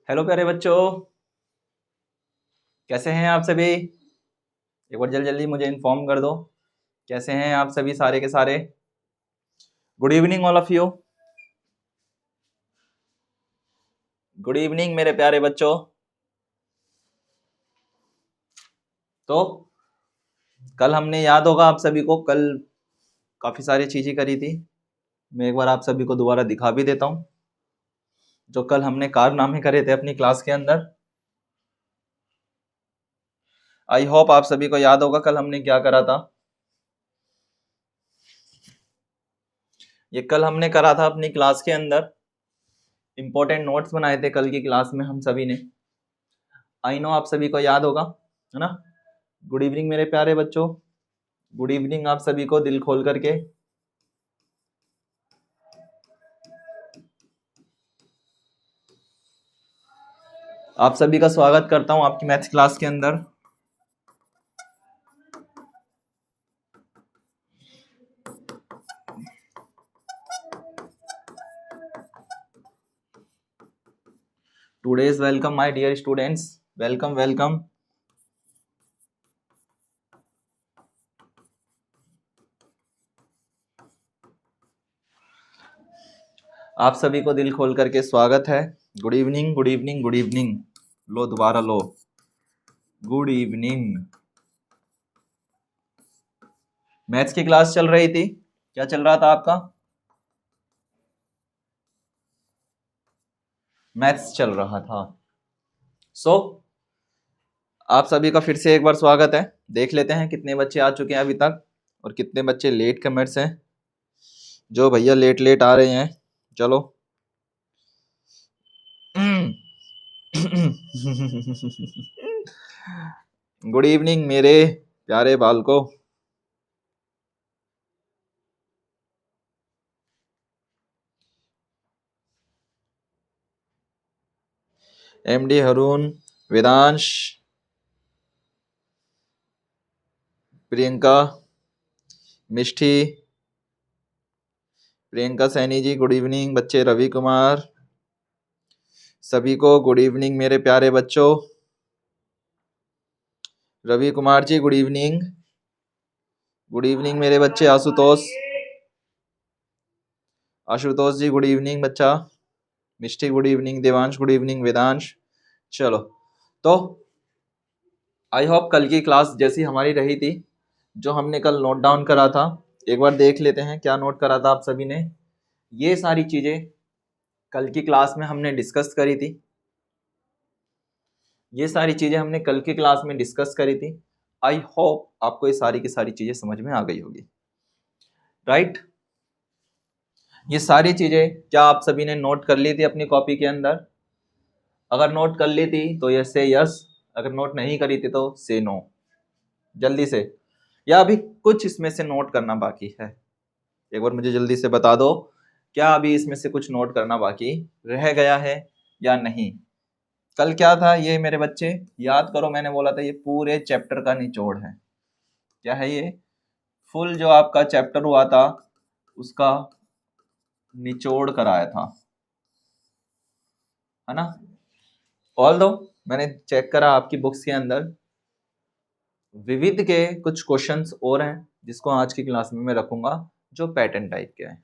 Hello प्यारे बच्चों, कैसे हैं आप सभी? एक बार जल्दी जल्दी मुझे इन्फॉर्म कर दो, कैसे हैं आप सभी सारे के सारे? Good evening all of you. Good evening मेरे प्यारे बच्चों। तो कल हमने, याद होगा आप सभी को, कल काफ़ी सारी चीज़ें करी थी। मैं एक बार आप सभी को दोबारा दिखा भी देता हूँ जो कल हमने कारनामे करे थे अपनी क्लास के अंदर। आई होप आप सभी को याद होगा कल हमने क्या करा था। ये कल हमने करा था अपनी क्लास के अंदर, इंपॉर्टेंट नोट्स बनाए थे कल की क्लास में हम सभी ने। आई नो आप सभी को याद होगा, है ना? गुड इवनिंग मेरे प्यारे बच्चों, गुड इवनिंग आप सभी को दिल खोल करके। आप सभी का स्वागत करता हूं आपकी मैथ्स क्लास के अंदर। Today's welcome my dear students, welcome welcome. आप सभी को दिल खोल करके स्वागत है। Good evening good evening good evening. लो दोबारा लो, गुड इवनिंग। मैथ्स की क्लास चल रही थी, क्या चल रहा था आपका? मैथ्स चल रहा था। सो आप सभी का फिर से एक बार स्वागत है। देख लेते हैं कितने बच्चे आ चुके हैं अभी तक और कितने बच्चे लेट कमेंट्स हैं। जो भैया लेट लेट आ रहे हैं, चलो। गुड इवनिंग मेरे प्यारे बालकों। एमडी हरून, वेदांश, प्रियंका, मिष्टी, प्रियंका सैनी जी गुड इवनिंग। बच्चे रवि कुमार, सभी को गुड इवनिंग मेरे प्यारे बच्चों। Ravi Kumar ji good evening. Good evening मेरे बच्चे। आशुतोष, आशुतोष जी गुड इवनिंग बच्चा। Mishti good evening. Devansh good evening. Vedansh, चलो। तो आई होप कल की क्लास जैसी हमारी रही थी, जो हमने कल नोट डाउन करा था, एक बार देख लेते हैं क्या नोट करा था आप सभी ने। ये सारी चीजें कल की क्लास में हमने डिस्कस करी थी, ये सारी चीजें हमने कल की क्लास में डिस्कस करी थी। आई होप आपको ये सारी की सारी चीजें समझ में आ गई होगी, राइट? ये सारी चीजें क्या आप सभी ने नोट कर ली थी अपनी कॉपी के अंदर? अगर नोट कर ली थी तो ये से यस, अगर नोट नहीं करी थी तो से नो, जल्दी से। या अभी कुछ इसमें से नोट करना बाकी है? एक बार मुझे जल्दी से बता दो, क्या अभी इसमें से कुछ नोट करना बाकी रह गया है या नहीं? कल क्या था ये मेरे बच्चे, याद करो, मैंने बोला था ये पूरे चैप्टर का निचोड़ है। क्या है ये? फुल जो आपका चैप्टर हुआ था उसका निचोड़ कराया था, है ना? ऑल दो मैंने चेक करा आपकी बुक्स के अंदर, विविध के कुछ क्वेश्चंस और हैं जिसको आज की क्लास में मैं रखूंगा, जो पैटर्न टाइप के हैं।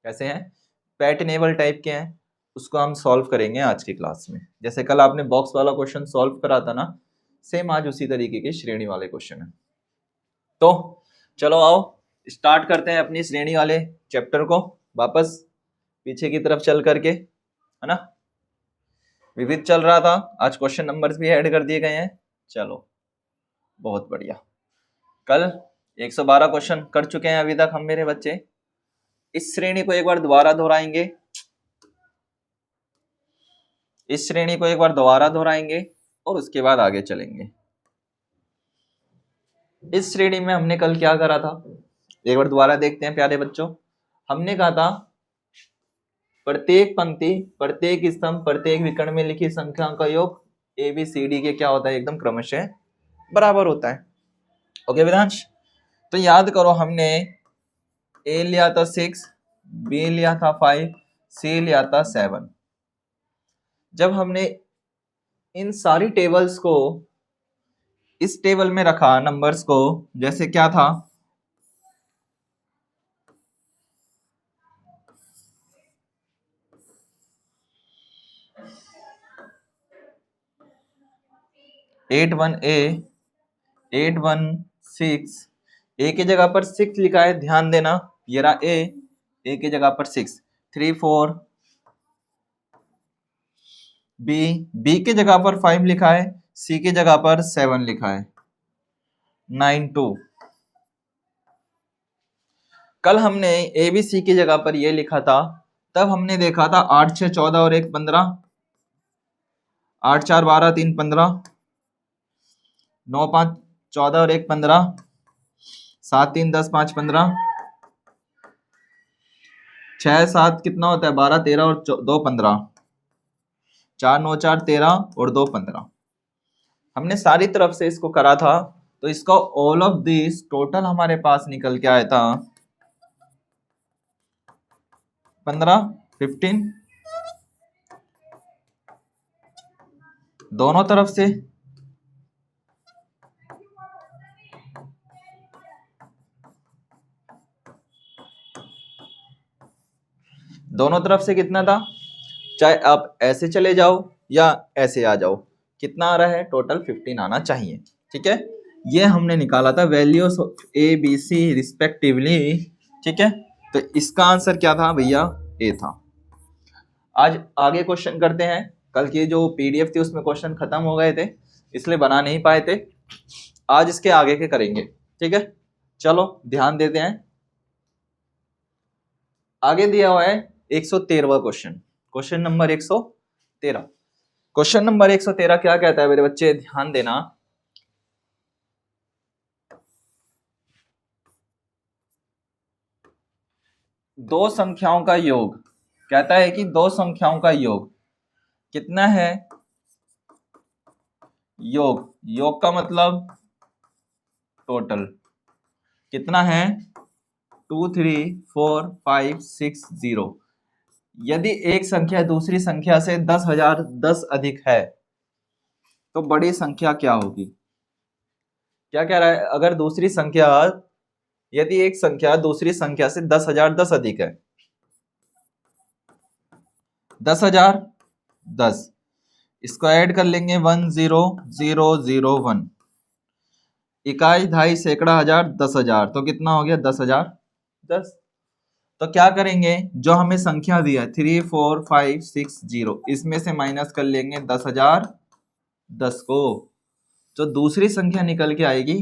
कैसे हैं? पैटर्नेबल टाइप के हैं। उसको हम सॉल्व करेंगे आज की क्लास में। जैसे कल आपने बॉक्स वाला क्वेश्चन सॉल्व करा था ना, सेम आज उसी तरीके के श्रेणी वाले क्वेश्चन है। तो चलो आओ स्टार्ट करते हैं अपनी श्रेणी वाले चैप्टर को, वापस पीछे की तरफ चल करके, है ना? विविध चल रहा था, आज क्वेश्चन नंबर्स भी ऐड कर दिए गए हैं। चलो बहुत बढ़िया। कल 112 क्वेश्चन कर चुके हैं अभी तक हम मेरे बच्चे। इस श्रेणी को एक बार दोबारा दोहराएंगे, इस श्रेणी को एक बार दोबारा दोहराएंगे और उसके बाद आगे चलेंगे। इस श्रेणी में हमने कल क्या करा था, एक बार दोबारा देखते हैं प्यारे बच्चों। हमने कहा था प्रत्येक पंक्ति, प्रत्येक स्तंभ, प्रत्येक विकर्ण में लिखी संख्या का योग ABCD के क्या होता है, एकदम क्रमशः बराबर होता है। ओके वेदांश, तो याद करो हमने A लिया था 6, B लिया था 5, C लिया था 7। जब हमने इन सारी टेबल्स को इस टेबल में रखा, नंबर्स को, जैसे क्या था, एट वन ए, 816, ए की जगह पर 6 लिखा है, ध्यान देना, ये रहा ए की जगह पर 6, 34, बी की जगह पर 5 लिखा है, सी की जगह पर 7 लिखा है, 92। कल हमने ए बी सी की जगह पर ये लिखा था, तब हमने देखा था 8 6 14 और 1 15, 8 4 12 3 15, 9 5 14 और 1 15, 7 3 10 5 15, 6 7 कितना होता है, 12 13 और 2 15, 4 9 4 13 और 2 15। हमने सारी तरफ से इसको करा था, तो इसका ऑल ऑफ दिस टोटल हमारे पास निकल के आया था 15 15, दोनों तरफ से कितना था, चाहे आप ऐसे चले जाओ या ऐसे आ जाओ, कितना आ रहा है, टोटल 15 आना चाहिए। ठीक है, ये हमने निकाला था values A B C respectively. ठीक है, तो इसका आंसर क्या था भैया, ए था। आज आगे क्वेश्चन करते हैं, कल की जो पीडीएफ थी उसमें क्वेश्चन खत्म हो गए थे, इसलिए बना नहीं पाए थे, आज इसके आगे के करेंगे। ठीक है, चलो ध्यान देते हैं। आगे दिया हुआ है 113वां question, question number 113। Question number 113 क्या कहता है मेरे बच्चे, ध्यान देना। दो संख्याओं का योग, कहता है कि दो संख्याओं का योग कितना है, योग का मतलब टोटल कितना है, 2 3 4 5 6 0। यदि एक संख्या दूसरी संख्या से 10,010 अधिक है तो बड़ी संख्या क्या होगी। क्या कह रहा है, अगर दूसरी संख्या, यदि एक संख्या दूसरी संख्या से 10,010 अधिक है, 10,010, इसको ऐड कर लेंगे 10001, इकाई ढाई सैकड़ा हजार 10,000, तो कितना हो गया 10,010। तो क्या करेंगे, जो हमें संख्या दिया 34560, इसमें से माइनस कर लेंगे 10,010 को, जो दूसरी संख्या निकल के आएगी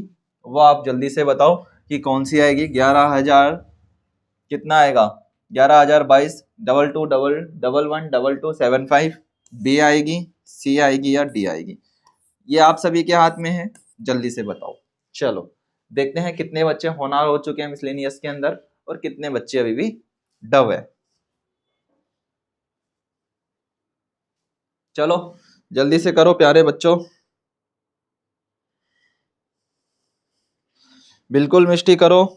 वो आप जल्दी से बताओ कि कौन सी आएगी। 11,000 कितना आएगा, 11,022 22112275, बी आएगी, सी आएगी या डी आएगी, ये आप सभी के हाथ में है, जल्दी से बताओ। चलो देखते हैं कितने बच्चे होनहार हो चुके हैं मिसलेनियस के अंदर और कितने बच्चे अभी भी डव है। चलो जल्दी से करो प्यारे बच्चों, बिल्कुल मिष्टी करो।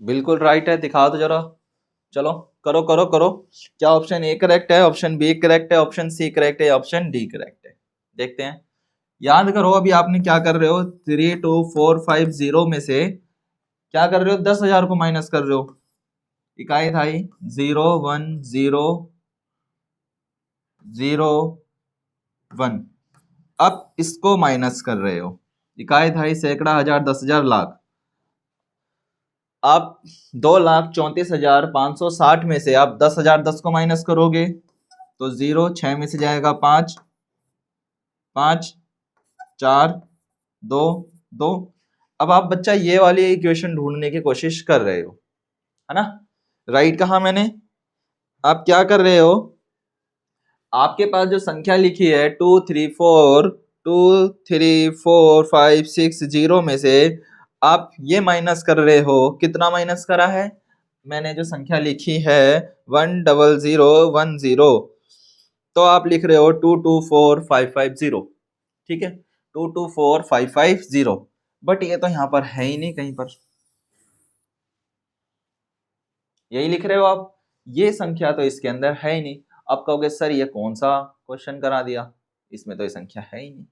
बिल्कुल राइट है, दिखाओ तो जरा, चलो करो करो करो। क्या ऑप्शन ए करेक्ट है, ऑप्शन बी करेक्ट है, ऑप्शन सी करेक्ट है, ऑप्शन डी करेक्ट है, देखते हैं। याद करो अभी आपने क्या कर रहे हो, 32450 में से क्या कर रहे हो, 10,000 को माइनस कर रहे हो, इकाई ढाई 01001, अब इसको माइनस कर रहे हो, इकाई ढाई सैकड़ा हजार 10,000 लाख, आप 2,34,560 में से आप 10,010 को माइनस करोगे तो 0, 6 में से जाएगा 5, 5 4 2 2। अब आप बच्चा ये वाली इक्वेशन ढूंढने की कोशिश कर रहे हो, है ना, राइट कहा मैंने। आप क्या कर रहे हो, आपके पास जो संख्या लिखी है 2 3 4 2, 3, 4, 5, 6, 0 में से आप ये माइनस कर रहे हो, कितना माइनस करा है? मैंने जो संख्या लिखी है 10010, तो आप लिख रहे हो 224550, ठीक है, 224550, बट ये तो यहाँ पर है ही नहीं कहीं पर, यही लिख रहे हो आप, ये संख्या तो इसके अंदर है ही नहीं। आप कहोगे सर ये कौन सा क्वेश्चन करा दिया, इसमें तो ये संख्या है ही नहीं।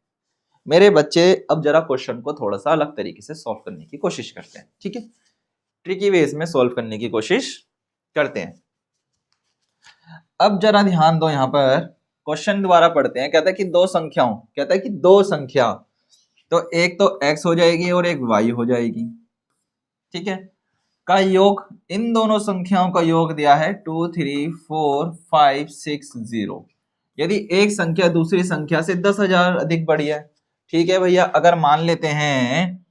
मेरे बच्चे अब जरा क्वेश्चन को थोड़ा सा अलग तरीके से सॉल्व करने की कोशिश करते हैं, ठीक है, ट्रिकी वेज में सॉल्व करने की कोशिश करते हैं। अब जरा ध्यान दो, यहाँ पर क्वेश्चन दोबारा पढ़ते हैं। कहता है कि दो संख्याओं, कहता है कि दो संख्या, तो एक तो x हो जाएगी और एक y हो जाएगी, ठीक है, का योग, इन दोनों संख्याओं का योग दिया है 2, 3, 4, 5, 6, 0। यदि एक संख्या दूसरी संख्या से 10,000 अधिक बड़ी है, ठीक है भैया, अगर मान लेते हैं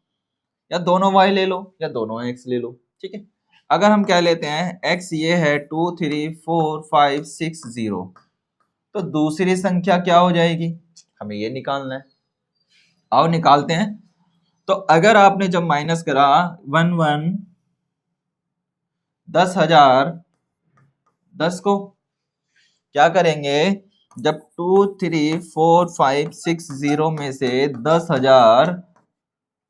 या दोनों y ले लो या दोनों x ले लो, ठीक है, अगर हम क्या लेते हैं x ये है 2, 3, 4, 5, 6, 0, तो दूसरी संख्या क्या हो जाएगी, हमें ये निकालना है। आओ निकालते हैं। तो अगर आपने जब माइनस करा 1 10,000, 10 को क्या करेंगे, जब 2, 3, 4, 5, 6, 0 में से 10,000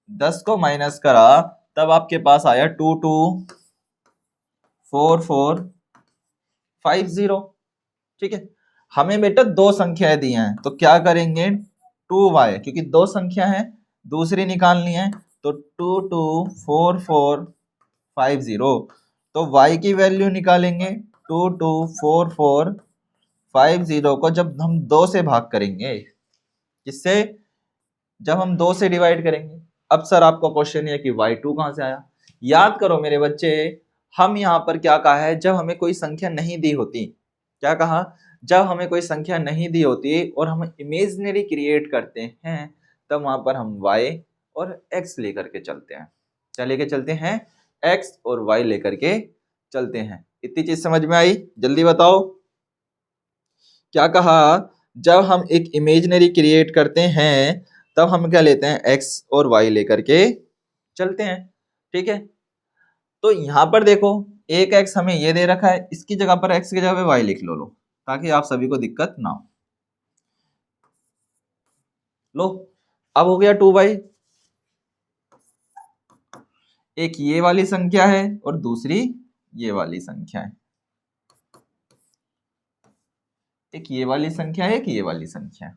10 को माइनस करा, तब आपके पास आया 224450, ठीक है। हमें बेटा दो संख्याएं दी हैं, तो क्या करेंगे 2y, क्योंकि दो संख्या है दूसरी निकालनी है, तो 224450, तो y की वैल्यू निकालेंगे 224450 को जब हम 2 से भाग करेंगे, किससे, जब हम 2 से डिवाइड करेंगे। अब सर आपका क्वेश्चन है कि y2 कहां से आया। याद करो मेरे बच्चे, हम यहाँ पर क्या कहा है, जब हमें कोई संख्या नहीं दी होती, क्या कहा, जब हमें कोई संख्या नहीं दी होती और हम इमेजिनरी क्रिएट करते हैं, तब वहां पर हम y और x लेकर के चलते हैं। क्या लेके चलते हैं, x और y लेकर के चलते हैं। इतनी चीज समझ में आई, जल्दी बताओ क्या कहा, जब हम एक इमेजिनरी क्रिएट करते हैं तब हम क्या लेते हैं, x और y लेकर के चलते हैं, ठीक है। तो यहां पर देखो एक x हमें ये दे रखा है, इसकी जगह पर x की जगह पे y लिख लो, ताकि आप सभी को दिक्कत ना हो। लो अब हो गया 2y, एक ये वाली संख्या है और दूसरी ये वाली संख्या है, एक ये वाली संख्या है, एक ये वाली संख्या है,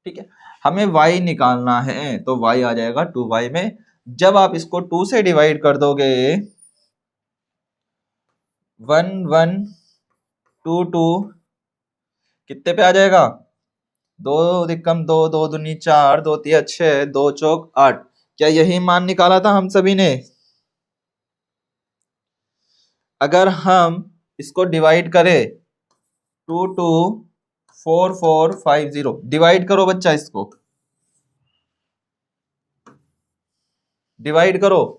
ठीक है। हमें y निकालना है, तो y आ जाएगा 2y में। जब आप इसको 2 से डिवाइड कर दोगे 1122, कितने पे आ जाएगा, 2 अधिकम 2, 2 दूनी 4, 2 तिया 6, 2 चौक 8। क्या यही मान निकाला था हम सभी ने। अगर हम इसको डिवाइड करें 224450, डिवाइड करो बच्चा, इसको डिवाइड करो,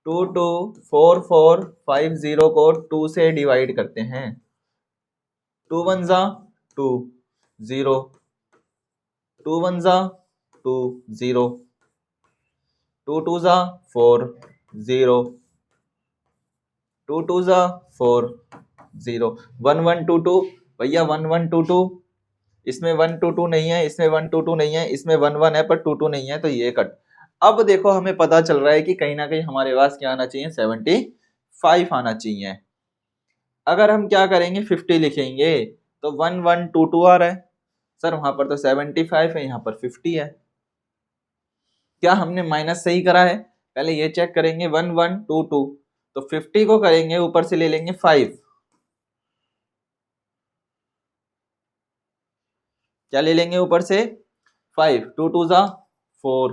224450 को 2 से डिवाइड करते हैं, 2 1 जा 2 0, 2 1 जा 2 0, 2 2 जा 4 0, 2 2 जा 4 0, 1 1 2 2, भैया 1 1 2 2, इसमें 1 2 2 नहीं है, इसमें 1 2 2 नहीं है, इसमें 1 1 है पर 2 2 नहीं है, तो ये कट। अब देखो हमें पता चल रहा है कि कहीं ना कहीं हमारे पास क्या आना चाहिए, 75 आना चाहिए। अगर हम क्या करेंगे 50 लिखेंगे, तो 1 1 2 2 आ रहा है, सर वहां पर तो 75 है, यहाँ पर 50 है। क्या हमने माइनस सही करा है, पहले ये चेक करेंगे। 1 1 2 2, तो 50 को करेंगे ऊपर से ले लेंगे 5, क्या ले लेंगे ऊपर से 5, 2 2 जा 4,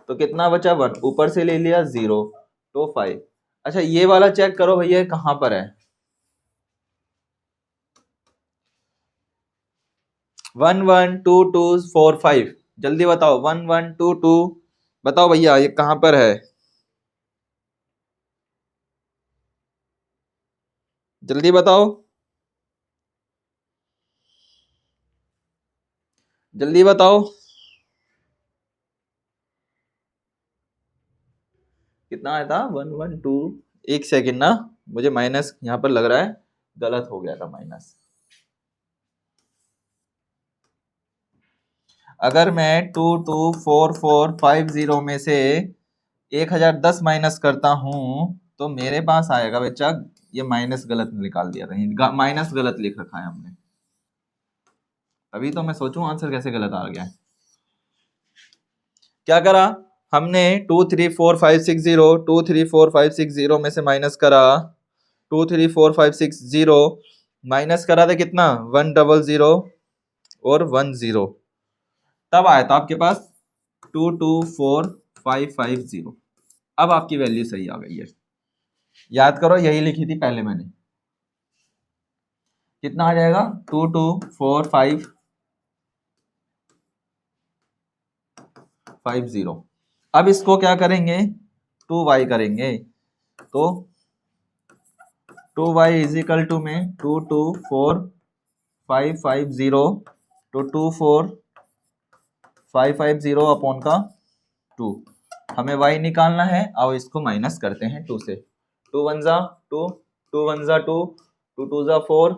तो कितना बचा 1, ऊपर से ले लिया 0, तो 5। अच्छा ये वाला चेक करो भैया कहां पर है, 1 1 2 2 4 5, जल्दी बताओ 1 1 2 2, बताओ भैया ये कहां पर है, जल्दी बताओ। जल्दी बताओ कितना आया था 112। एक सेकेंड ना, मुझे माइनस यहाँ पर लग रहा है, गलत हो गया था माइनस। अगर मैं 224450 में से 1010 माइनस करता हूं तो मेरे पास आएगा बच्चा, ये माइनस गलत निकाल दिया था, माइनस गलत लिख रखा है हमने, अभी तो मैं सोचूं आंसर कैसे गलत आ गया है। क्या करा हमने 234560 में से माइनस करा, 234560 माइनस करा था कितना 100 और 10, तब आया था आपके पास 224550। अब आपकी वैल्यू सही आ गई है, याद करो यही लिखी थी पहले मैंने। कितना आ जाएगा 224550। अब इसको क्या करेंगे 2y करेंगे, तो 2y इज इक्वल टू में 224550 तो 24550 अपॉन का 2, हमें y निकालना है। अब इसको माइनस करते हैं 2 से, 2 1 जा 2, 2 1 जा 2, 2 2 जा 4,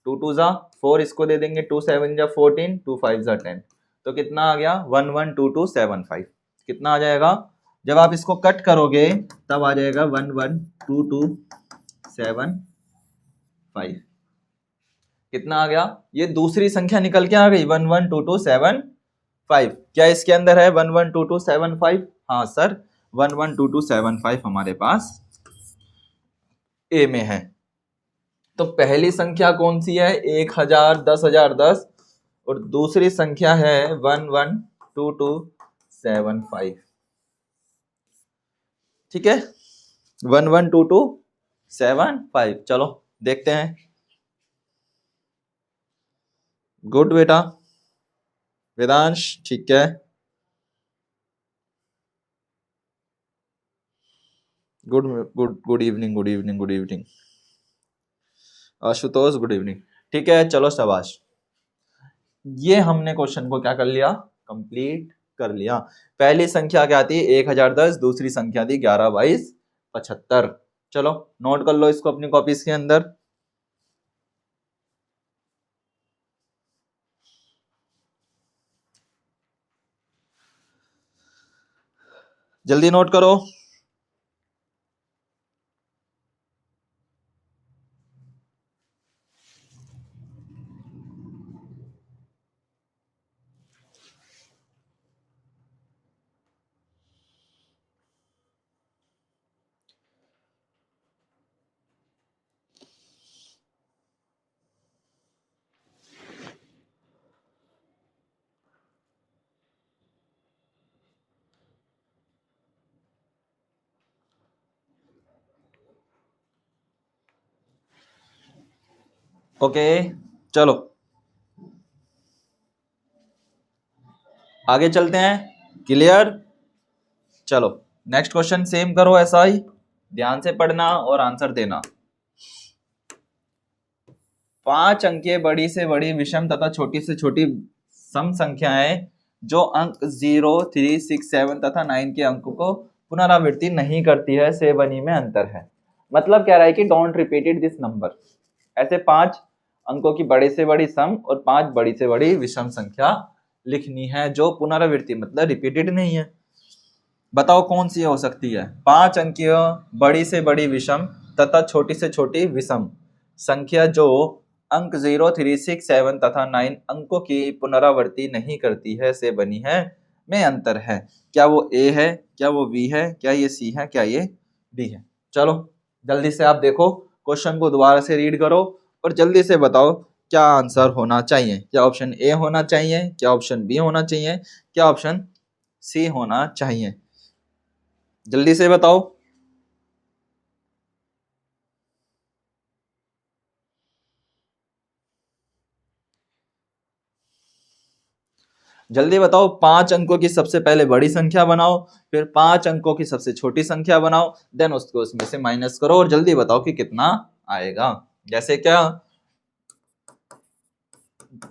2 2 जा 4, इसको दे देंगे 2 7 जा 14, 2 5 जा 10, तो कितना आ गया 112275। कितना आ जाएगा जब आप इसको कट करोगे तब आ जाएगा 112275। कितना आ गया, ये दूसरी संख्या निकल के आ गई 112275। क्या इसके अंदर है 112275? हाँ सर 112275 हमारे पास ए में है। तो पहली संख्या कौन सी है 1000 10,010 और दूसरी संख्या है 112275। ठीक है 112275। चलो देखते हैं। गुड बेटा वेदांश, ठीक है good good good evening good evening good evening Ashutosh good evening. ठीक है चलो शाबाश, ये हमने क्वेश्चन को क्या कर लिया कंप्लीट कर लिया। पहली संख्या क्या थी 1010, दूसरी संख्या थी 11 22 75। चलो नोट कर लो इसको अपनी कॉपीज के अंदर। जल्दी नोट करो। ओके चलो आगे चलते हैं। क्लियर, चलो नेक्स्ट क्वेश्चन सेम करो ऐसा ही, ध्यान से पढ़ना और आंसर देना। 5 अंकीय बड़ी से बड़ी विषम तथा छोटी से छोटी सम संख्याएं जो अंक 0 3 6 7 तथा 9 के अंकों को पुनरावृत्ति नहीं करती है से बनी में अंतर है। मतलब कह रहा है कि डोंट रिपीटेड दिस नंबर। ऐसे 5 अंकों की बड़ी से बड़ी सम और 5 बड़ी से बड़ी विषम संख्या लिखनी है जो पुनरावृत्ति मतलब रिपीटेड नहीं है। बताओ कौन सी हो सकती है 5 अंकीय बड़ी से बड़ी विषम तथा छोटी से छोटी विषम संख्या जो अंक 0 3 6 7 तथा 9 अंकों की पुनरावृत्ति नहीं करती है से बनी है में अंतर है। क्या वो ए है, क्या वो बी है, क्या ये सी है, क्या ये डी है? चलो जल्दी से आप देखो क्वेश्चन को दोबारा से रीड करो और जल्दी से बताओ क्या आंसर होना चाहिए। क्या ऑप्शन ए होना चाहिए, क्या ऑप्शन बी होना चाहिए, क्या ऑप्शन सी होना चाहिए? जल्दी से बताओ। जल्दी बताओ। 5 अंकों की सबसे पहले बड़ी संख्या बनाओ, फिर 5 अंकों की सबसे छोटी संख्या बनाओ, देन उसको उसमें से माइनस करो और जल्दी बताओ कि कितना आएगा। जैसे क्या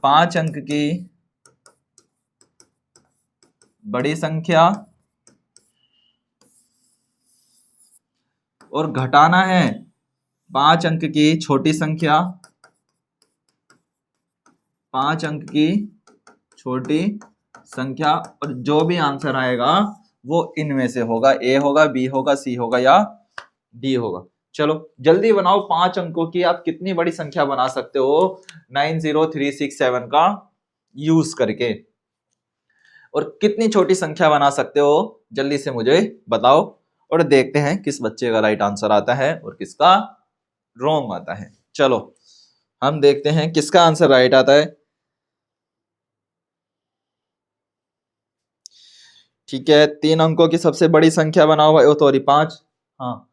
5 अंक की बड़ी संख्या और घटाना है 5 अंक की छोटी संख्या, 5 अंक की छोटी संख्या, और जो भी आंसर आएगा वो इनमें से होगा, ए होगा, बी होगा, सी होगा या डी होगा। चलो जल्दी बनाओ, 5 अंकों की आप कितनी बड़ी संख्या बना सकते हो 90367 का यूज करके, और कितनी छोटी संख्या बना सकते हो जल्दी से मुझे बताओ, और देखते हैं किस बच्चे का राइट आंसर आता है और किसका रॉन्ग आता है। चलो हम देखते हैं किसका आंसर राइट आता है। ठीक है, 3 अंकों की सबसे बड़ी संख्या बनाओ भाई, सॉरी 5, हाँ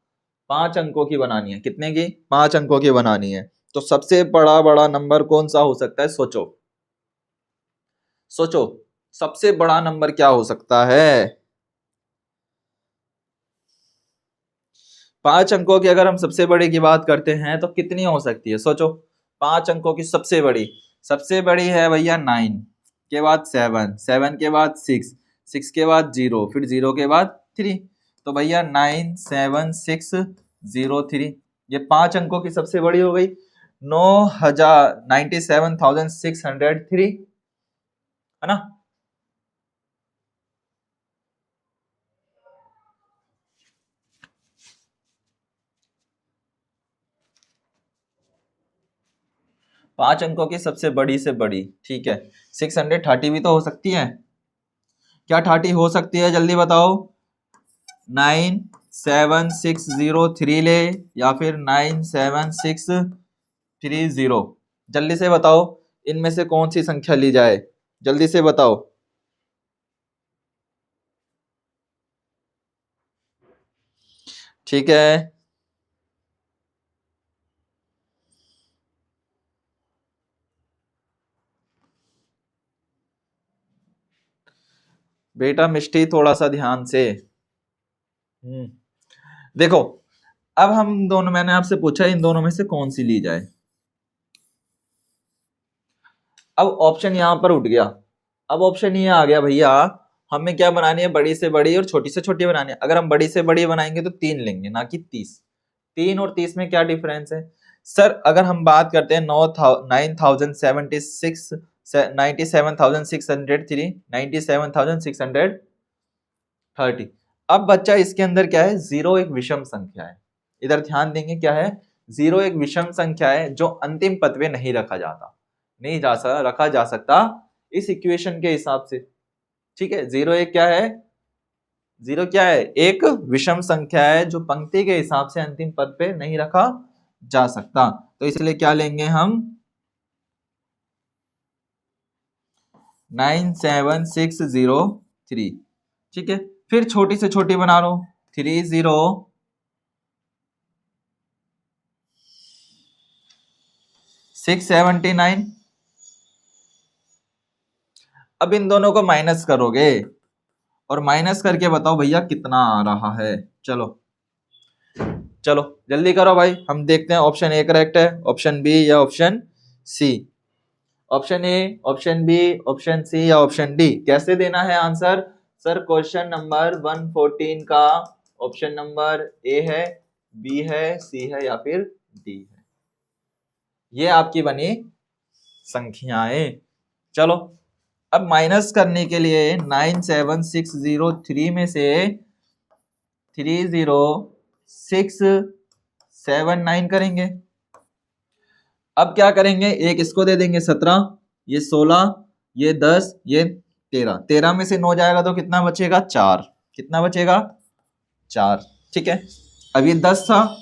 5 अंकों की बनानी है, कितने की, 5 अंकों की बनानी है। तो सबसे बड़ा बड़ा नंबर कौन सा हो सकता है, सोचो सोचो, सबसे बड़ा नंबर क्या हो सकता है। 5 अंकों की अगर हम सबसे बड़ी की बात करते हैं तो कितनी हो सकती है, सोचो। 5 अंकों की सबसे बड़ी है भैया 9 के बाद 7, 7 के बाद 6, 6 के बाद 0, फिर 0 के बाद 3, तो भैया 97603, ये 5 अंकों की सबसे बड़ी हो गई। 97,603, है ना। पांच अंकों की सबसे बड़ी से बड़ी, ठीक है, 630 भी तो हो सकती है। क्या 30 हो सकती है, जल्दी बताओ। 97603 ले या फिर 97630, जल्दी से बताओ इनमें से कौन सी संख्या ली जाए, जल्दी से बताओ। ठीक है, बेटा मिष्टी थोड़ा सा ध्यान से। देखो, अब हम दोनों, मैंने आपसे पूछा इन दोनों में से कौन सी ली जाए। अब ऑप्शन यहां पर उठ गया, अब ऑप्शन ये आ गया भैया, हमें क्या बनानी है, बड़ी से बड़ी और छोटी से छोटी बनानी है। अगर हम बड़ी से बड़ी बनाएंगे तो 3 लेंगे ना कि 30। 3 और 30 में क्या डिफरेंस है सर। अगर हम बात करते हैं 9,076 97,603, 97,630। अब बच्चा इसके अंदर क्या है, जीरो एक विषम संख्या है, इधर ध्यान देंगे क्या है, जीरो एक विषम संख्या है जो अंतिम पद पे नहीं रखा जाता, रखा जा सकता इस इक्वेशन के हिसाब से। ठीक है, जीरो एक क्या है, जीरो क्या है, एक विषम संख्या है जो पंक्ति के हिसाब से अंतिम पद पे नहीं रखा जा सकता, तो इसलिए क्या लेंगे हम, 97603। ठीक है, फिर छोटी से छोटी बना लो, 30,679। अब इन दोनों को माइनस करोगे और माइनस करके बताओ भैया कितना आ रहा है। चलो चलो जल्दी करो भाई, हम देखते हैं ऑप्शन ए करेक्ट है, ऑप्शन बी या option C. Option A, option B, option C या ऑप्शन डी, कैसे देना है आंसर। सर क्वेश्चन नंबर 114 का ऑप्शन नंबर ए है, बी है, सी है या फिर डी है। ये आपकी बनी संख्याएं। चलो अब माइनस करने के लिए 97603 में से 30679 करेंगे। अब क्या करेंगे, एक इसको दे देंगे 17, ये 16, ये 10, ये 13, 13 में से 9 जाएगा तो कितना बचेगा, 4, कितना बचेगा, 4। ठीक है, अब ये 10 था,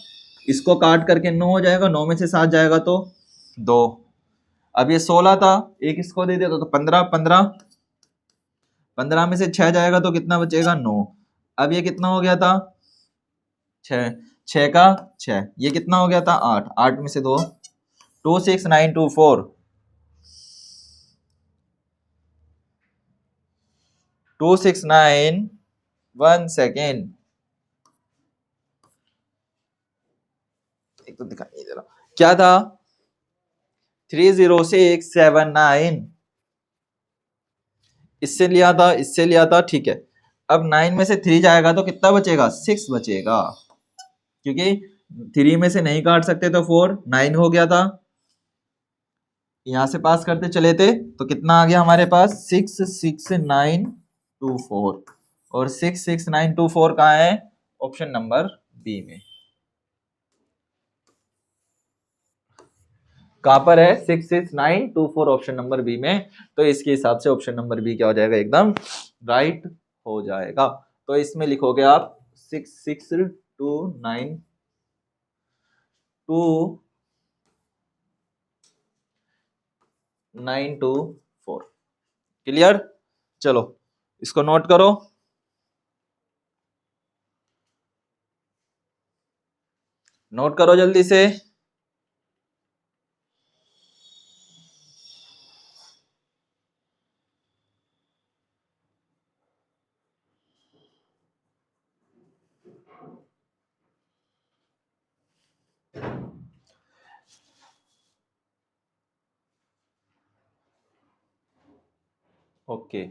इसको काट करके 9 हो जाएगा, 9 में से 7 जाएगा तो 2। अब ये 16 था, एक इसको दे दिया तो 15, 15, 15 में से 6 जाएगा तो कितना बचेगा, 9। अब ये कितना हो गया था, 6, 6 का 6, ये कितना हो गया था, 8, 8 में से 2, 26924, 269, 1 सेकेंड, एक तो दिखाई नहीं दे रहा, क्या था, 30679। इससे लिया था, इससे लिया था, ठीक है। अब 9 में से 3 जाएगा तो कितना बचेगा? 6 बचेगा, क्योंकि 3 में से नहीं काट सकते तो 4, 9 हो गया था। यहां से पास करते चले थे तो कितना आ गया हमारे पास? 6 6 9 2 4, और 6 6 9 2 4 कहाँ है? ऑप्शन नंबर बी में। कहां पर है? 6 6 9 2 4 ऑप्शन नंबर बी में। तो इसके हिसाब से ऑप्शन नंबर बी क्या हो जाएगा? एकदम राइट हो जाएगा। तो इसमें लिखोगे आप 6 6 2 9 2 9 2 4। क्लियर? चलो इसको नोट करो। नोट करो जल्दी से। ओके,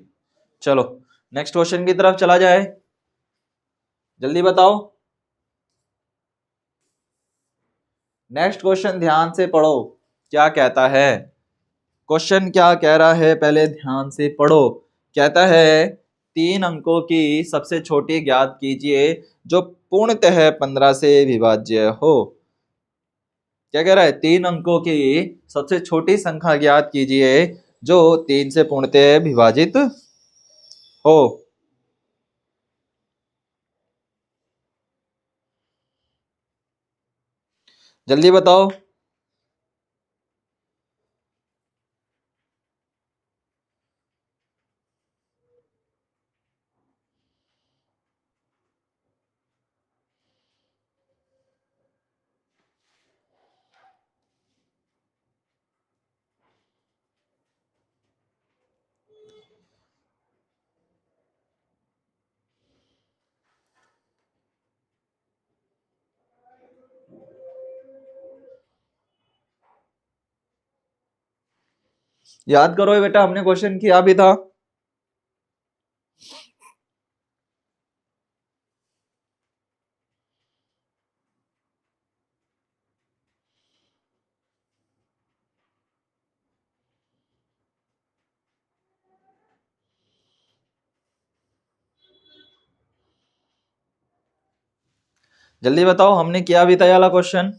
चलो नेक्स्ट क्वेश्चन की तरफ चला जाए। जल्दी बताओ। नेक्स्ट क्वेश्चन ध्यान से पढ़ो, क्या कहता है क्वेश्चन, क्या कह रहा है पहले ध्यान से पढ़ो। कहता है 3 अंकों की सबसे छोटी ज्ञात कीजिए जो पूर्णतः 15 से विभाज्य हो। क्या कह रहा है? 3 अंकों की सबसे छोटी संख्या ज्ञात कीजिए जो 3 से पूर्णतः विभाजित हो। जल्दी बताओ। याद करो बेटा, हमने क्वेश्चन किया भी था। जल्दी बताओ, हमने किया भी था ये वाला क्वेश्चन।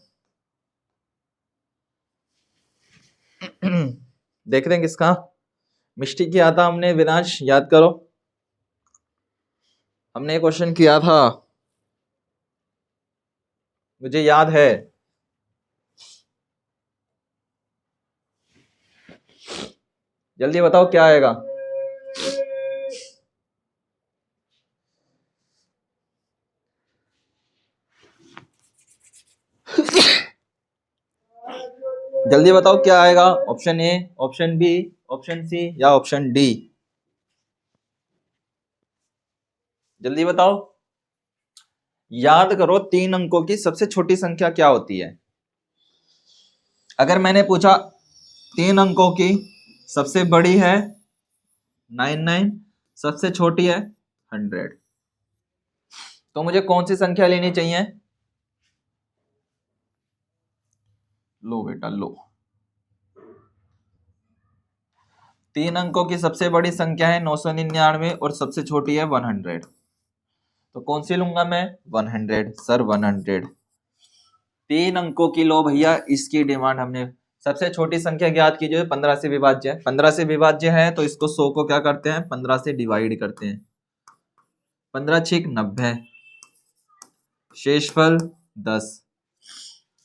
देख रहे हैं किसका? मिस्टी किया था हमने। विनाश याद करो, हमने क्वेश्चन किया था, मुझे याद है। जल्दी बताओ क्या आएगा। जल्दी बताओ क्या आएगा। Option A, option B, option C या ऑप्शन डी? जल्दी बताओ। याद करो 3 अंकों की सबसे छोटी संख्या क्या होती है। अगर मैंने पूछा 3 अंकों की सबसे बड़ी है 99, सबसे छोटी है 100, तो मुझे कौन सी संख्या लेनी चाहिए? लो बेटा लो। 3 अंकों की सबसे बड़ी संख्या है 999 और सबसे छोटी है 100, तो कौन सी लूंगा मैं? 100 सर, 100। 3 अंकों की लो भैया, इसकी डिमांड हमने। सबसे छोटी संख्या ज्ञात कीजिए 15 से विभाज्य है। 15 से विभाज्य है तो इसको 100 को क्या करते हैं? 15 से डिवाइड करते हैं। 15 छिक 90, शेषफल 10।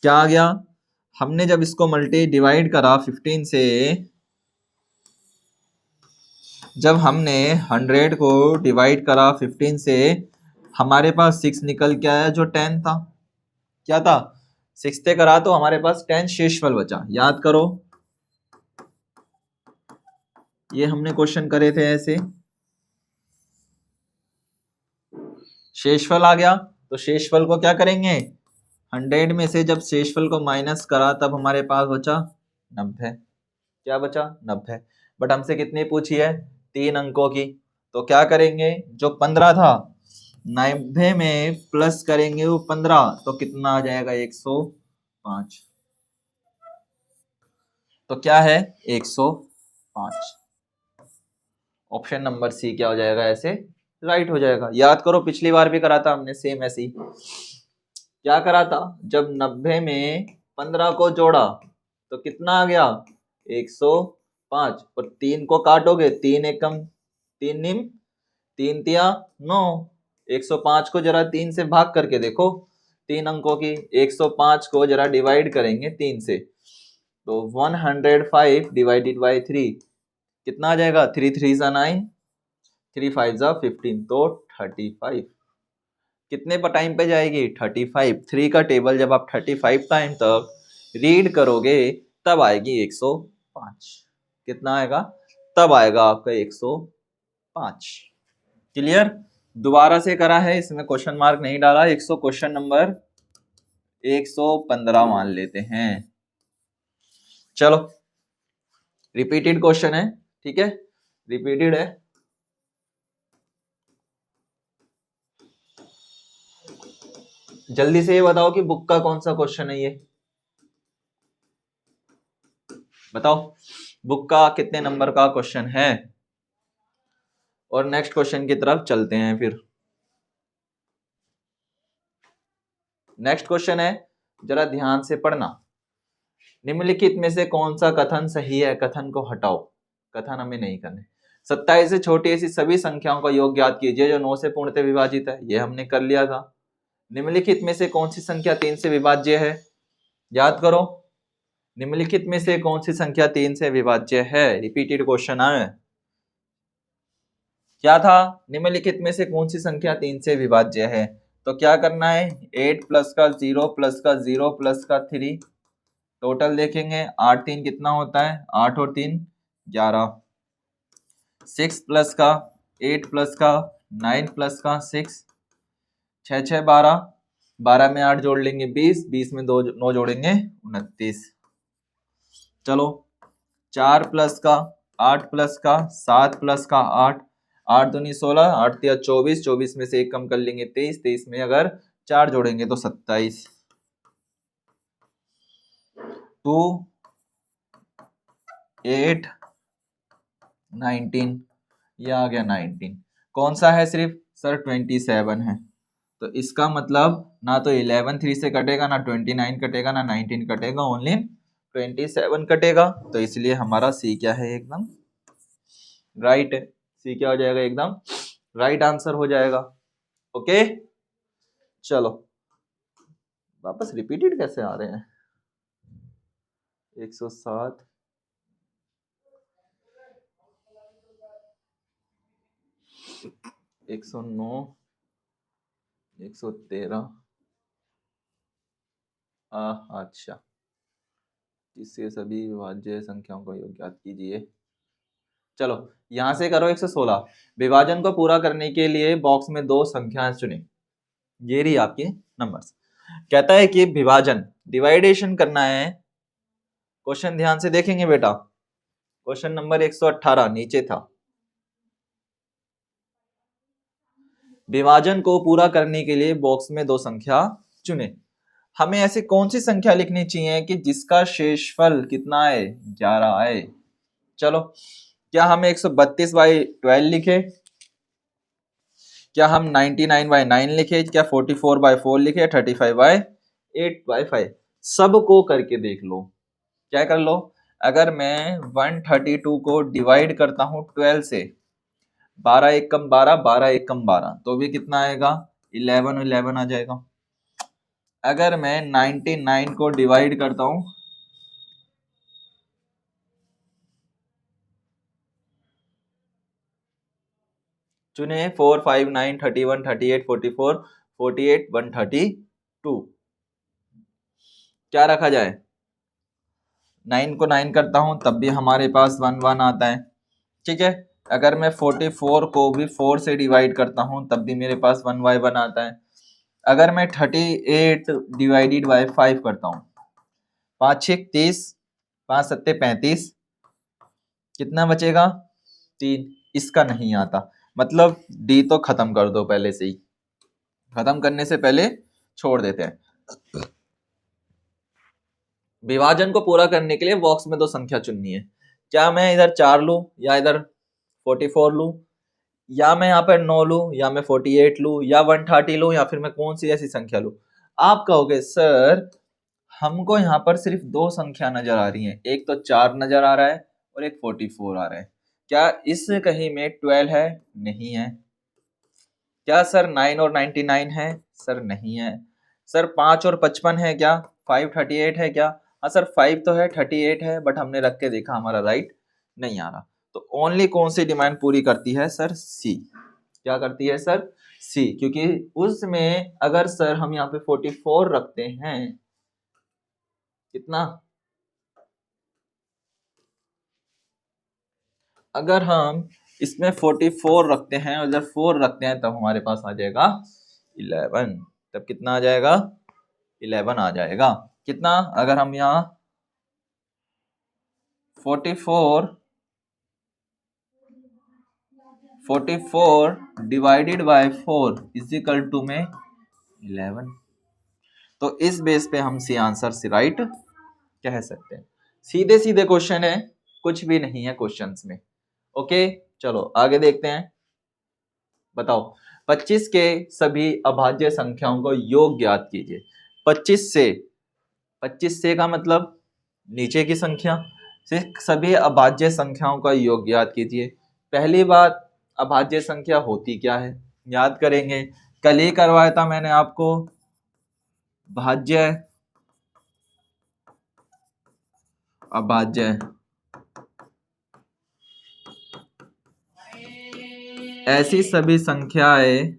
क्या आ गया? हमने जब इसको मल्टी डिवाइड करा 15 से, जब हमने 100 को डिवाइड करा 15 से, हमारे पास 6 निकल के आया जो 10 था। क्या था? 6 से करा तो हमारे पास 10 शेषफल बचा। याद करो, ये हमने क्वेश्चन करे थे ऐसे। शेषफल आ गया तो शेषफल को क्या करेंगे? 100 में से जब शेषफल को माइनस करा तब हमारे पास बचा 90। क्या बचा? 90। बट हमसे कितनी पूछी है? 3 अंकों की। तो क्या करेंगे, जो 15 था 90 में प्लस करेंगे वो 15, तो कितना आ जाएगा 105। तो क्या है 105। ऑप्शन नंबर सी क्या हो जाएगा, ऐसे राइट हो जाएगा। याद करो पिछली बार भी करा था हमने सेम ऐसे ही। क्या करा था, जब 90 में 15 को जोड़ा तो कितना आ गया 105, और 3 को काटोगे 3 एकम 3 निम 3 तिया 9, 105 को जरा 3 से भाग करके देखो, 3 अंकों की। 105 को जरा डिवाइड करेंगे 3 से, तो 105 डिवाइडेड बाई 3 कितना आ जाएगा, 3 3 जा 9, 3 5 जा 15, तो 35। कितने टाइम पे जाएगी 35। 3 का टेबल जब आप 35 टाइम तक रीड करोगे तब आएगी 105। कितना आएगा, तब आएगा आपका 105। क्लियर। दोबारा से करा है, इसमें क्वेश्चन मार्क नहीं डाला। क्वेश्चन नंबर 115 मान लेते हैं। चलो रिपीटेड क्वेश्चन है, ठीक है, रिपीटेड है। जल्दी से ये बताओ कि बुक का कौन सा क्वेश्चन है, ये बताओ बुक का कितने नंबर का क्वेश्चन है। और नेक्स्ट क्वेश्चन की तरफ चलते हैं। फिर नेक्स्ट क्वेश्चन है, जरा ध्यान से पढ़ना। निम्नलिखित में से कौन सा कथन सही है, कथन को हटाओ, कथन हमें नहीं करने। 27 से छोटी ऐसी सभी संख्याओं का योग ज्ञात कीजिए जो 9 से पूर्णतः विभाजित है, ये हमने कर लिया था। निम्नलिखित में से कौन सी संख्या 3 से विभाज्य है, याद करो। निम्नलिखित में से कौन सी संख्या 3 से विभाज्य है, रिपीटेड क्वेश्चन है। क्या था, निम्नलिखित में से कौन सी संख्या 3 से विभाज्य है। तो क्या करना है, 8 प्लस का 0 प्लस का 0 प्लस का 3, टोटल देखेंगे 8 3 कितना होता है, 8 और 3 11। 6 प्लस का 8 प्लस का 9 प्लस का 6, 6 6 12, 12 में 8 जोड़ लेंगे 20, 20 में 2 9 जोड़ेंगे 29। चलो 4 प्लस का 8 प्लस का 7 प्लस का 8, 8 दूनी 16, 8 तिया 24, 24 में से 1 कम कर लेंगे 23, 23 में अगर 4 जोड़ेंगे तो 27। 2 8 19, ये आ गया 19। कौन सा है सिर्फ, सर 27 है। तो इसका मतलब ना तो 11 3 से कटेगा, ना 29 कटेगा, ना 19 कटेगा, ओनली 27 कटेगा। तो इसलिए हमारा सी क्या है, एकदम राइट है। सी क्या हो जाएगा, एकदम राइट आंसर हो जाएगा। ओके चलो वापस रिपीटेड कैसे आ रहे हैं। 107, 109, 113, अच्छा, इससे सभी विभाज्य संख्याओं का योग ज्ञात कीजिए। चलो यहां से करो 116। विभाजन को पूरा करने के लिए बॉक्स में 2 संख्याएं चुने, ये रही आपके नंबर्स। कहता है कि विभाजन डिवाइडेशन करना है। क्वेश्चन ध्यान से देखेंगे बेटा, क्वेश्चन नंबर 118 नीचे था। विभाजन को पूरा करने के लिए बॉक्स में 2 संख्या चुने। हमें ऐसी कौन सी संख्या लिखनी चाहिए कि जिसका शेषफल कितना आए, 11 आए। चलो क्या हम 132/12 लिखे, क्या हम 99/9 लिखे, क्या 44/4 लिखे, 35/8/5। सबको करके देख लो। क्या कर लो, अगर मैं 132 को डिवाइड करता हूं 12 से, 12 1 कम 12, 12 1 कम 12, तो भी कितना आएगा 11 11 आ जाएगा। अगर मैं 99 को डिवाइड करता हूं, चुने 4 5 9 31 38 44 48 132, क्या रखा जाए। 9 को 9 करता हूं तब भी हमारे पास 1 1 आता है, ठीक है। अगर मैं 44 को भी 4 से डिवाइड करता हूं तब भी मेरे पास 1 बाय 1 आता है। अगर मैं 38 डिवाइडेड बाय 5 करता हूं, 5 6 30, 5 7 35, कितना बचेगा 3। इसका नहीं आता, मतलब डी तो खत्म कर दो पहले से ही, खत्म करने से पहले छोड़ देते हैं। विभाजन को पूरा करने के लिए बॉक्स में दो संख्या चुननी है। क्या मैं इधर 4 लूं या इधर 44 लूं, या मैं यहाँ पर 9 लूं या मैं 48 लूं या 130 लूं, या फिर मैं कौन सी ऐसी संख्या लूं? आप कहोगे सर हमको यहाँ पर सिर्फ दो संख्या नजर आ रही हैं, एक तो 4 नजर आ रहा है और एक 44 आ रहा है, क्या इस कहीं में 12 है? नहीं है। क्या सर 9 और 99 है? सर नहीं है। सर 5 और 55 है क्या? 538 है क्या? हाँ सर 5 तो है, 38 है, बट हमने रख के देखा हमारा राइट नहीं आ रहा। तो ओनली कौन सी डिमांड पूरी करती है सर? सी। क्या करती है सर? सी, क्योंकि उसमें अगर सर हम यहाँ पे 44 रखते हैं, कितना, अगर हम इसमें 44 रखते हैं और इधर 4 रखते हैं तब हमारे पास आ जाएगा 11। तब कितना आ जाएगा? 11 आ जाएगा। कितना? अगर हम यहाँ 44 divided by 4 is equal to में 11, तो इस बेस पे हम सी आंसर सी राइट कह सकते हैं। सीधे सीधे क्वेश्चन है, कुछ भी नहीं है क्वेश्चंस में। ओके चलो आगे देखते हैं। बताओ 25 के सभी अभाज्य संख्याओं को योग ज्ञात कीजिए। 25 से का मतलब नीचे की संख्या से सभी अभाज्य संख्याओं का योग ज्ञात कीजिए। पहली बात, अभाज्य संख्या होती क्या है याद करेंगे, कल ही करवाया था मैंने आपको। भाज्य, अभाज्य, ऐसी सभी संख्याएं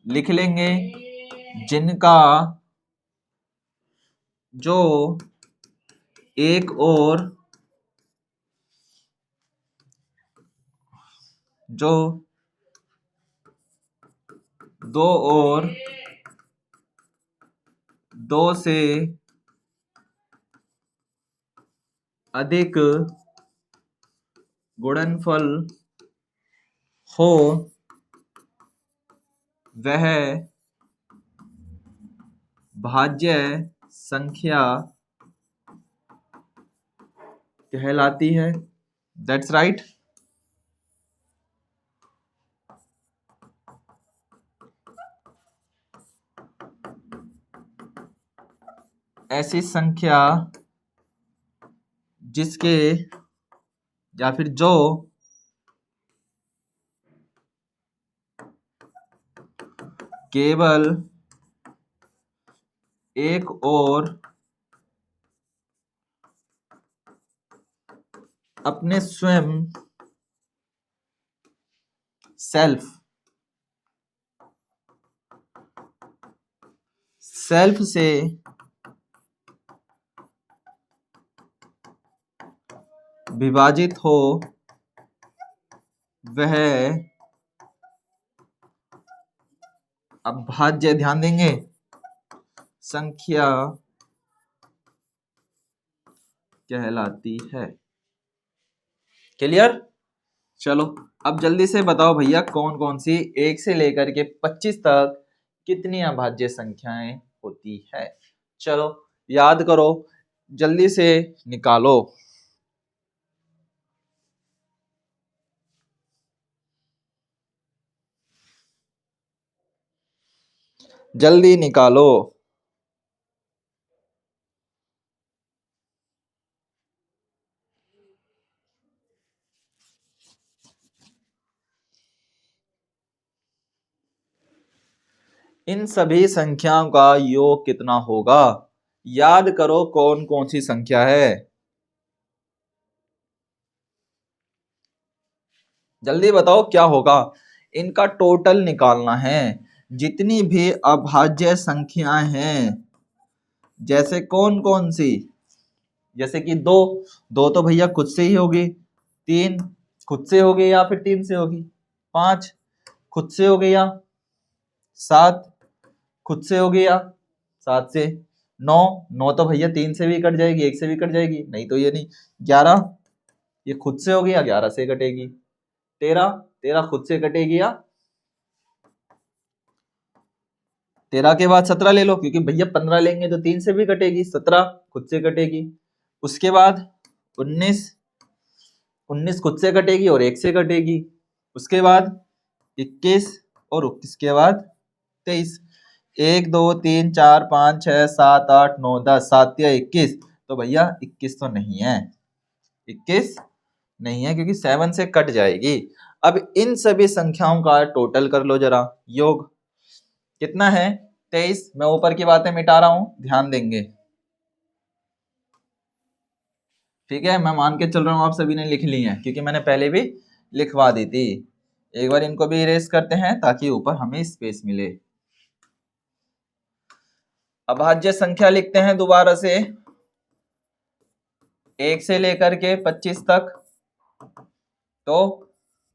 लिख लेंगे जिनका जो एक और जो दो और दो से अधिक गुणनफल हो वह भाज्य संख्या कहलाती है। That's right. ऐसी संख्या जिसके या फिर जो केवल एक और अपने स्वयं सेल्फ से विभाजित हो वह अभाज्य, ध्यान देंगे, संख्या कहलाती है। क्लियर? चलो अब जल्दी से बताओ भैया कौन कौन सी 1 से लेकर के 25 तक कितनी अभाज्य संख्याएं होती है। चलो याद करो, जल्दी से निकालो। जल्दी निकालो। इन सभी संख्याओं का योग कितना होगा? याद करो कौन कौन सी संख्या है, जल्दी बताओ क्या होगा। इनका टोटल निकालना है। जितनी भी अभाज्य संख्याएं हैं, जैसे कौन कौन सी, जैसे कि दो तो भैया खुद से ही होगी, 3 खुद से होगी या फिर 3 से होगी, 5 खुद से हो गया, 7 खुद से हो गया, 7 से 9 तो भैया 3 से भी कट जाएगी, 1 से भी कट जाएगी, नहीं तो ये नहीं, 11 ये खुद से होगी या 11 से कटेगी? 13, 13 खुद से कटेगी या 13 के बाद 17 ले लो, क्योंकि भैया 15 लेंगे तो 3 से भी कटेगी, 17 खुद से कटेगी। उसके बाद 19, 19 खुद से कटेगी और 1 से कटेगी। उसके बाद 21 और 21 के बाद 23। 1 2 3 4 5 6 7 8 9 10, 7 या 21, तो भैया 21 तो नहीं है, 21 नहीं है क्योंकि 7 से कट जाएगी। अब इन सभी संख्याओं का टोटल कर लो जरा, योग कितना है? 23। मैं ऊपर की बातें मिटा रहा हूं, ध्यान देंगे, ठीक है? मैं मान के चल रहा हूं आप सभी ने लिख ली है, क्योंकि मैंने पहले भी लिखवा दी थी। एक बार इनको भी इरेज करते हैं ताकि ऊपर हमें स्पेस मिले। अभाज्य संख्या लिखते हैं दोबारा से, 1 से लेकर के 25 तक। तो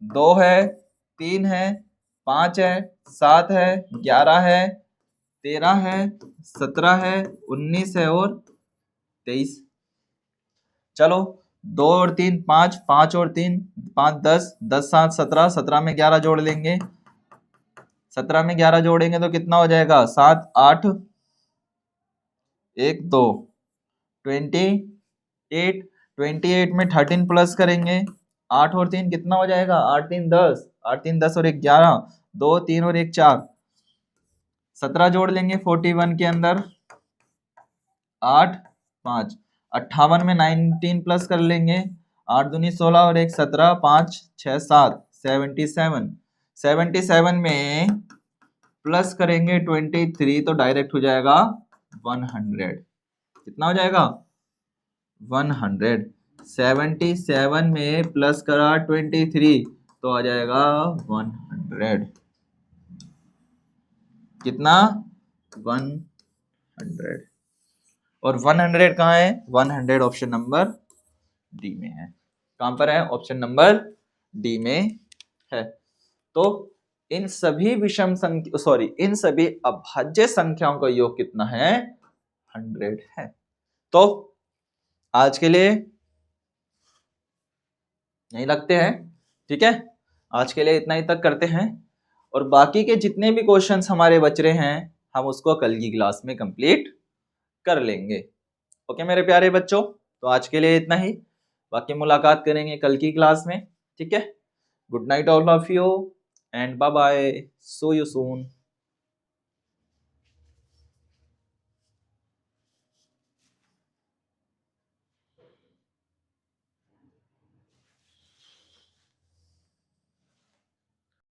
2 है, 3 है, 5 है, 7 है, 11 है, 13 है, 17 है, 19 है और 23। चलो 2 और 3 5, 5 और 3 5 10, 10 7 17, 17 में 11 जोड़ लेंगे, 17 में 11 जोड़ेंगे तो कितना हो जाएगा? 7 8 1 2 28। 28 में 13 प्लस करेंगे, 8 और 3 कितना हो जाएगा? 8 3 10, 8 3 10 और 1 11, 2 3 और 1 4, 17 जोड़ लेंगे 41 के अंदर, 8 5, 58 में 19 प्लस कर लेंगे, 8 दूनी 16 और 1 17, 5 6 7, 77। 77 में प्लस करेंगे 23 तो डायरेक्ट हो जाएगा 100। कितना हो जाएगा? 100। 77 में प्लस करा 23 तो आ जाएगा 100। कितना? 100। और 100 कहाँ है? 100 ऑप्शन नंबर डी में है। कहां पर है? ऑप्शन नंबर डी में है। तो इन सभी विषम संख्या इन सभी अभाज्य संख्याओं का योग कितना है? 100 है। तो आज के लिए यही लगते हैं, ठीक है? आज के लिए इतना ही तक करते हैं, और बाकी के जितने भी क्वेश्चंस हमारे बच रहे हैं हम उसको कल की क्लास में कंप्लीट कर लेंगे। ओके मेरे प्यारे बच्चों, तो आज के लिए इतना ही, बाकी मुलाकात करेंगे कल की क्लास में, ठीक है? Good night all of you and bye bye, see you soon.